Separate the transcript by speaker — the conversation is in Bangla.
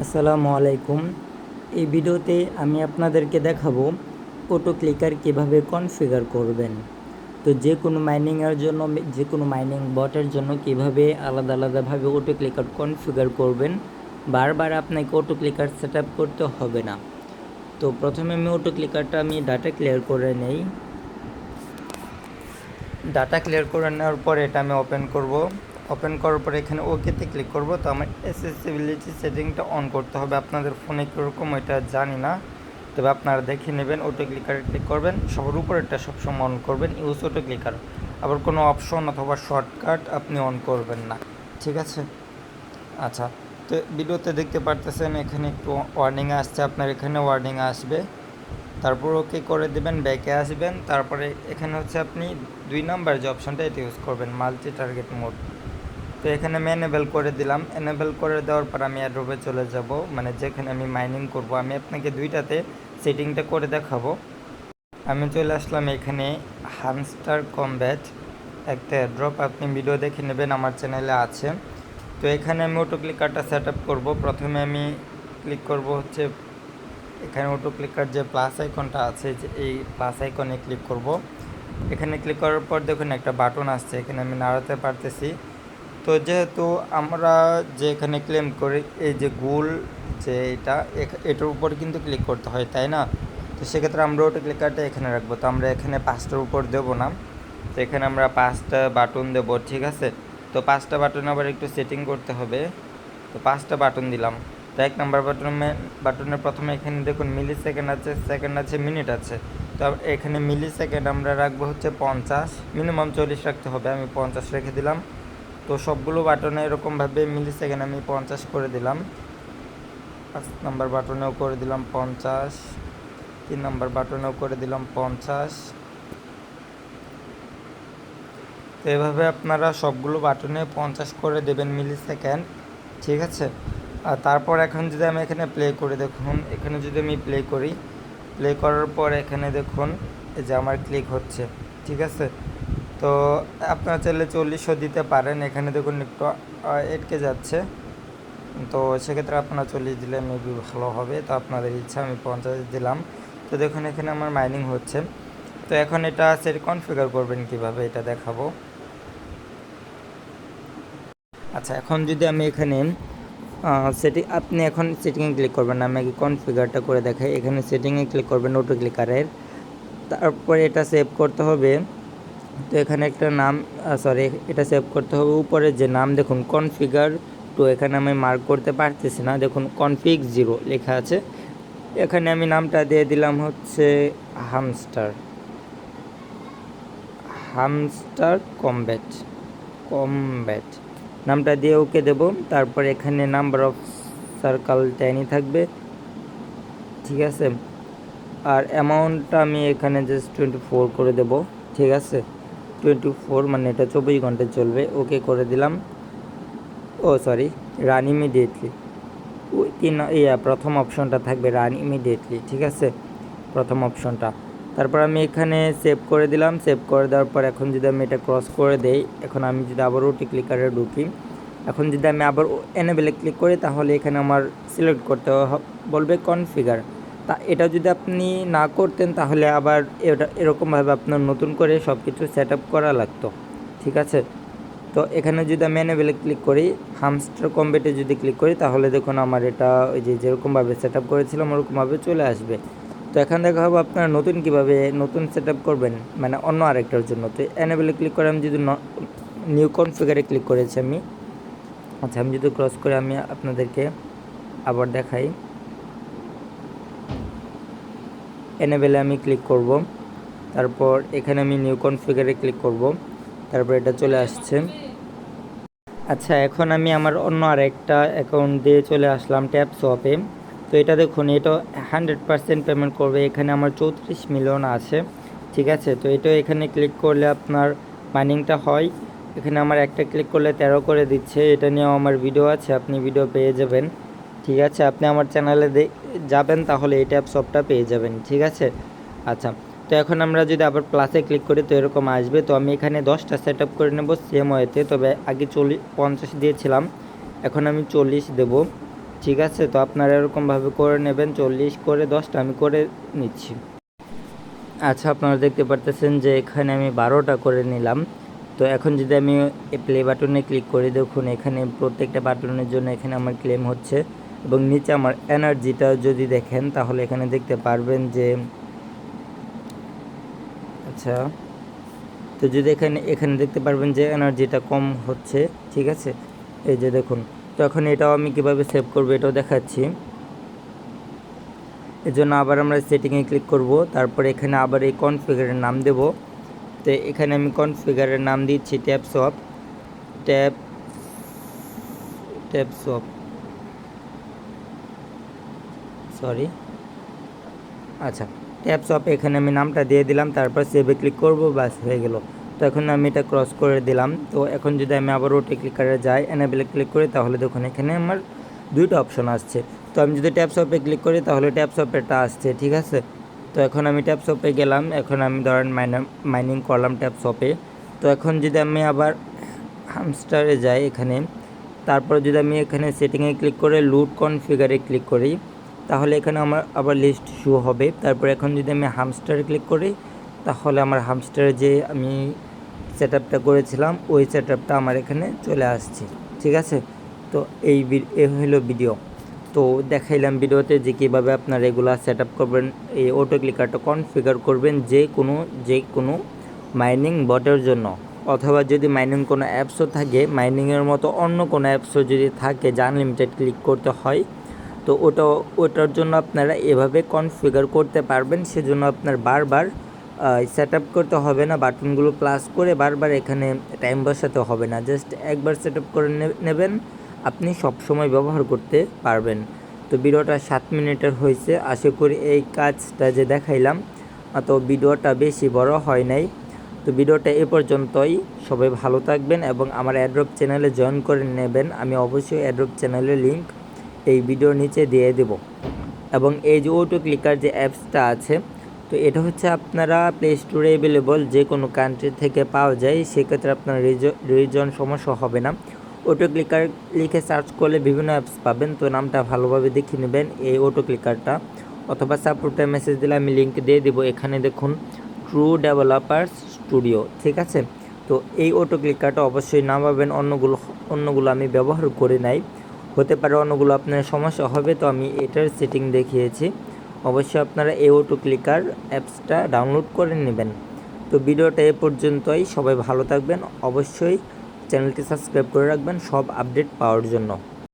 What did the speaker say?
Speaker 1: আসসালামু আলাইকুম। এই ভিডিওতে আমি আপনাদেরকে দেখাবো অটো ক্লিকার কীভাবে কনফিগার করবেন। তো যে কোনো মাইনিংয়ের জন্য, যে কোনো মাইনিং বটের জন্য কীভাবে আলাদা আলাদাভাবে অটো ক্লিকার কনফিগার করবেন, বারবার আপনাকে অটো ক্লিকার সেট আপ করতে হবে না। তো প্রথমে আমি অটো ক্লিকারটা ডাটা ক্লিয়ার করে নেই। ডাটা ক্লিয়ার করে নেওয়ার পরে এটা আমি ওপেন করব। ওপেন করার পরে এখানে ওকেতে ক্লিক করব। তো আমার অ্যাক্সেসিবিলিটি সেটিংটা অন করতে হবে। আপনাদের ফোনে কীরকম এটা জানি না, তবে আপনারা দেখে নেবেন। অটো ক্লিকারে ক্লিক করবেন, সবার উপরেরটা সবসময় অন করবেন, ইউজ অটো ক্লিকার। আবার কোনো অপশন অথবা শর্টকাট আপনি অন করবেন না, ঠিক আছে? আচ্ছা, তো ভিডিওতে দেখতে পারতেছেন এখানে একটু ওয়ার্নিং আসছে, আপনার এখানে ওয়ার্নিং আসবে। তারপর ওকে করে দেবেন, ব্যাকে আসবেন। তারপরে এখানে হচ্ছে আপনি 2 নাম্বার যে অপশনটা এটা ইউজ করবেন, মাল্টি টার্গেট মোড। তো এখানে আমি এনেবেল করে দিলাম। এনেবেল করে দেওয়ার পর আমি অ্যাড্রপে চলে যাব, মানে যেখানে আমি মাইনিং করব। আমি আপনাকে দুইটাতে সেটিংটা করে দেখাবো। আমি চলে আসলাম এখানে হামস্টার কমব্যাট, একটা অ্যাড্রপ। আপনি ভিডিও দেখে নেবেন, আমার চ্যানেলে আছে। তো এখানে আমি অটো ক্লিকারটা সেট আপ করবো। প্রথমে আমি ক্লিক করব হচ্ছে এখানে অটো ক্লিকার যে প্লাস আইকনটা আছে, যে এই প্লাস আইকনে ক্লিক করব। এখানে ক্লিক করার পর দেখুন একটা বাটন আসছে, এখানে আমি নাড়াতে পারতেছি। তো যেহেতু আমরা যে এখানে ক্লেম করি এই যে গোল, যে এটার উপর কিন্তু ক্লিক করতে হয়, তাই না? তো সেক্ষেত্রে আমরা অটো ক্লিকারটা এখানে রাখবো। তো আমরা এখানে 5টার উপর দেবো না, তো এখানে আমরা 5টা বাটন দেবো, ঠিক আছে? তো 5টা বাটন আবার একটু সেটিং করতে হবে। তো 5টা বাটন দিলাম। তো 1 নাম্বার বাটনের প্রথমে এখানে দেখুন মিলি সেকেন্ড আছে, সেকেন্ড আছে, মিনিট আছে। তো এখানে মিলি সেকেন্ড আমরা রাখবো হচ্ছে 50, মিনিমাম 40 রাখতে হবে। আমি 50 রেখে দিলাম। তো সবগুলো বাটনে এরকমভাবে মিলি সেকেন্ড আমি 50 করে দিলাম। 5 নাম্বার বাটনেও করে দিলাম 50, 3 নাম্বার বাটনেও করে দিলাম 50। তো এভাবে আপনারা সবগুলো বাটনে 50 করে দেবেন মিলি সেকেন্ড, ঠিক আছে? আর তারপর এখন যদি আমি এখানে প্লে করি, দেখুন এখানে যদি আমি প্লে করি, প্লে করার পর এখানে দেখুন এই যে আমার ক্লিক হচ্ছে, ঠিক আছে? তো আপনারা চাইলে 40ও দিতে পারেন। এখানে দেখুন একটু এটকে যাচ্ছে, তো সেক্ষেত্রে আপনারা 40 দিলে মেবি ভালো হবে। তো আপনাদের ইচ্ছা, আমি 50 দিলাম। তো দেখুন এখানে আমার মাইনিং হচ্ছে। তো এখন এটা সেট কনফিগার করবেন কিভাবে এটা দেখাবো। আচ্ছা, এখন যদি আমি এখানে আপনি এখন সেটিংয়ে ক্লিক করবেন না, আমি আগে কনফিগারটা করে দেখাই। এখানে সেটিংয়ে ক্লিক করবেন অটো ক্লিকারের, তারপরে এটা সেভ করতে হবে। তো এখানে একটা নাম, এটা সেভ করতে হবে। উপরে যে নাম দেখুন কনফিগার, তো এখানে আমি মার্ক করতে পারতেছি না, দেখুন কনফিগ 0 লেখা আছে। এখানে আমি নামটা দিয়ে দিলাম হচ্ছে হামস্টার হামস্টার কমব্যাট নামটা দিয়ে ওকে দেব। তারপর এখানে নাম্বার অফ সার্কেল 10ই থাকবে, ঠিক আছে? আর অ্যামাউন্টটা আমি এখানে জাস্ট 24 করে দেব, ঠিক আছে? 24 মানে এটা 24 ঘন্টা চলবে। ওকে করে দিলাম। রান ইমিডিয়েটলি, প্রথম অপশনটা থাকবে রান ইমিডিয়েটলি, ঠিক আছে? প্রথম অপশনটা। তারপর আমি এখানে সেভ করে দিলাম। সেভ করে দেওয়ার পর এখন যদি আমি এটা ক্রস করে দেই, এখন আমি যদি আবার ওটি ক্লিকারে ঢুকি, এখন যদি আমি আবার এনেবেলে ক্লিক করি, তাহলে এখানে আমার সিলেক্ট করতে বলবে কনফিগার। তা এটা যদি আপনি না করতেন তাহলে আবার এটা এরকমভাবে আপনার নতুন করে সব কিছু সেট আপ করা লাগতো, ঠিক আছে? তো এখানে যদি আমি এনেবেলে ক্লিক করি, হামস্টার কমব্যাটে যদি ক্লিক করি, তাহলে দেখুন আমার এটা ওই যে যেরকমভাবে সেট আপ করেছিলাম ওরকমভাবে চলে আসবে। তো এখন দেখা হবে আপনারা কীভাবে নতুন সেট আপ করবেন, মানে অন্য আরেকটার জন্য। তো এনেবেলে ক্লিক করে আমি যদি নিউ কনফিগারে ক্লিক করেছি আমি। আচ্ছা, আমি যদি ক্রস করে আমি আপনাদেরকে আবার দেখাই। এনেবেলে আমি ক্লিক করব, তারপর এখানে আমি নিউ কনফিগারে ক্লিক করব, তারপর এটা চলে আসছে। আচ্ছা, এখন আমি আমার অন্য আরেকটা অ্যাকাউন্ট দিয়ে চলে আসলাম ট্যাপসপে। তো এটা দেখুন, এটা 100% পেমেন্ট করবে। এখানে আমার 34 মিলিয়ন আছে, ঠিক আছে? তো এটা এখানে ক্লিক করলে আপনার মাইনিংটা হয়। এখানে আমার একটা ক্লিক করলে 13 করে দিচ্ছে। এটা নিয়েও আমার ভিডিও আছে, আপনি ভিডিও পেয়ে যাবেন, ঠিক আছে? আপনি আমার চ্যানেলে যাবেন, তাহলে এই ট্যাপসপটা পেয়ে যাবেন, ঠিক আছে? আচ্ছা, তো এখন আমরা যদি আবার প্লাসে ক্লিক করি তো এরকম আসবে। তো আমি এখানে 10টা সেট আপ করে নেব সেম ওয়েতে, তবে আগে 50 দিয়েছিলাম, এখন আমি 40 দেব। ঠিক আছে, তো আপনারা এরকমভাবে করে নেবেন, 40 করে 10টা আমি করে নিচ্ছি। আচ্ছা, আপনারা দেখতে পারতেছেন যে এখানে আমি 12টা করে নিলাম। তো এখন যদি আমি প্লে বাটনে ক্লিক করি, দেখুন এখানে প্রত্যেকটা বাটনের জন্য এখানে আমার ক্লেম হচ্ছে এবং নিচে আমার এনার্জিটা যদি দেখেন তাহলে এখানে দেখতে পারবেন যে আচ্ছা, তো যদি এখানে দেখতে পারবেন যে এনার্জিটা কম হচ্ছে। ঠিক আছে, এই যে দেখুন। তো এখন এটাও আমি কিভাবে সেভ করব এটাও দেখাচ্ছি। এর জন্য আবার আমরা সেটিংয়ে ক্লিক করব, তারপরে এখানে আবার এই কনফিগারের নাম দেব। তো এখানে আমি কনফিগারের নাম দিচ্ছি ট্যাপসপ সরি আচ্ছা, ট্যাপসপ এখানে আমি নামটা দিয়ে দিলাম, তারপর সেভে ক্লিক করব, বাস হয়ে গেল। তো এখন আমি এটা ক্রস করে দিলাম। তো এখন যদি আমি আবার ওটি ক্লিকারে যাই, এনেবেলে ক্লিক করি, তাহলে দেখুন এখানে আমার দুইটা অপশন আসছে। তো আমি যদি ট্যাপসপে ক্লিক করি তাহলে ট্যাপসপেরটা আসছে। ঠিক আছে, তো এখন আমি ট্যাপসপে গেলাম, এখন আমি ধরেন মাইনিং করলাম ট্যাপসপে। তো এখন যদি আমি আবার হামস্টারে যাই এখানে, তারপর যদি আমি এখানে সেটিংয়ে ক্লিক করে লুট কনফিগারে ক্লিক করি, তাহলে এখানে আমার আবার লিস্ট শো হবে। তারপর এখন যদি আমি হামস্টারে ক্লিক করি, তাহলে আমার হামস্টারে যে আমি সেট আপটা করেছিলাম ওই সেট আপটা আমার এখানে চলে আসছে। ঠিক আছে, তো এই হলো ভিডিও। তো দেখাইলাম ভিডিওতে যে কীভাবে আপনারা এগুলো সেট আপ করবেন, এই অটো ক্লিকারটা কনফিগার করবেন যে কোনো মাইনিং বটের জন্য, অথবা যদি মাইনিং কোনো অ্যাপসও থাকে, মাইনিংয়ের মতো অন্য কোনো অ্যাপসও যদি থাকে যা আনলিমিটেড ক্লিক করতে হয়, তো ওটার জন্য আপনারা এভাবে কনফিগার করতে পারবেন। সেজন্য আপনার বারবার সেট আপ করতে হবে না, বাটনগুলো প্লাস করে বারবার এখানে টাইম বসাতে হবে না, জাস্ট একবার সেট আপ করে নেবেন, আপনি সব সময় ব্যবহার করতে পারবেন। তো ভিডিওটা 7 মিনিটের হয়েছে, আশা করি এই কাজটা যে দেখাইলাম, তো ভিডিওটা বেশি বড় হয় নাই। তো ভিডিওটা এ পর্যন্তই, সবাই ভালো থাকবেন এবং আমার অ্যাড্রপ চ্যানেলে জয়েন করে নেবেন। আমি অবশ্যই অ্যাড্রপ চ্যানেলের লিঙ্ক এই ভিডিওর নিচে দিয়ে দেব। এবং এই যে অটো ক্লিকার যে অ্যাপসটা আছে, তো এটা হচ্ছে আপনারা প্লে স্টোরে অ্যাভেলেবল, যে কোনো কান্ট্রি থেকে পাওয়া যায়, সেক্ষেত্রে আপনার রিজন সমস্যা হবে না। অটো ক্লিকার লিখে সার্চ করলে বিভিন্ন অ্যাপস পাবেন, তো নামটা ভালোভাবে দেখে নেবেন এই অটো ক্লিকারটা, অথবা সাপোর্টে মেসেজ দিলে আমি লিঙ্ক দিয়ে দেবো। এখানে দেখুন ট্রু ডেভেলপার্স স্টুডিও। ঠিক আছে, তো এই অটো ক্লিকারটা অবশ্যই নামাবেন, অন্যগুলো আমি ব্যবহার করে নাই, হতে পারে অন্যগুলো আপনার সমস্যা হবে, তো আমি এটার সেটিং দেখিয়েছি। অবশ্যই আপনারা এই অটো ক্লিকার অ্যাপসটা ডাউনলোড করে নেবেন। তো ভিডিওটা এ পর্যন্তই, সবাই ভালো থাকবেন, অবশ্যই চ্যানেলটি সাবস্ক্রাইব করে রাখবেন সব আপডেট পাওয়ার জন্য।